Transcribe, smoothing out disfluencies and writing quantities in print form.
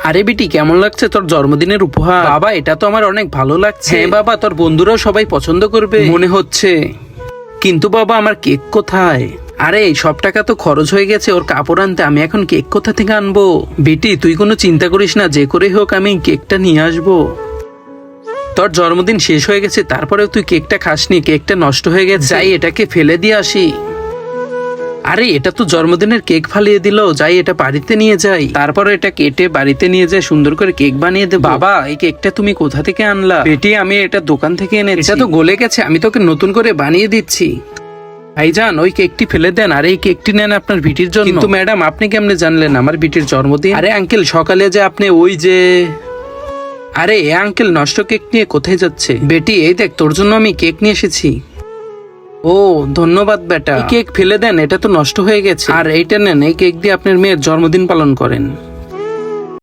আরে বিটি, কেমন লাগছে তোর জন্মদিনের উপহার? বাবা, এটা তো আমার অনেক ভালো লাগছে। হ্যাঁ বাবা, তোর বন্ধুরাও সবাই পছন্দ করবে মনে হচ্ছে। কিন্তু বাবা, আমার কেক কোথায়? আরে এই সব টাকা তো খরচ হয়ে গেছে ওর কাপড় আনতে, আমি এখন কেক কোথা থেকে আনবো? বিটি, তুই কোনো চিন্তা করিস না, যে করে হোক আমি কেকটা নিয়ে আসবো। তোর জন্মদিন শেষ হয়ে গেছে, তারপরেও তুই কেকটা খাসনি, কেকটা নষ্ট হয়ে গেছে। যাই এটাকে ফেলে দিয়ে আসি। আরে এটা তো জন্মদিনের কেক ফালিয়ে দিল, যাই এটা বাড়িতে নিয়ে যাই, তারপর এটা কেটে বাড়িতে নিয়ে যাই, সুন্দর করে কেক বানিয়ে দেব। বাবা, এই কেকটা তুমি কোথা থেকে আনলা? বেটি, আমি এটা দোকান থেকে এনেছি। এটা তো গলে গেছে, আমি তোকে নতুন করে বানিয়ে দিচ্ছি। ভাইজান, ওই কেকটি ফেলে দেন আর এই কেকটি নেন আপনার বিটির জন্য। কিন্তু ম্যাডাম, আপনি কেমনে জানলেন আমার বিটির জন্মদিন? আরে আঙ্কেল, সকালে যে আপনি ওই যে... আরে এ আঙ্কেল নষ্ট কেক নিয়ে কোথায় যাচ্ছে? বেটি, এই দেখ তোর জন্য আমি কেক নিয়ে এসেছি। ও ধন্যবাদ বেটা। এই কেক ফেলে দেন, এটা তো নষ্ট হয়ে গেছে। আর এইটা নেন, এই কেক দিয়ে আপনার মেয়ের জন্মদিন পালন করেন।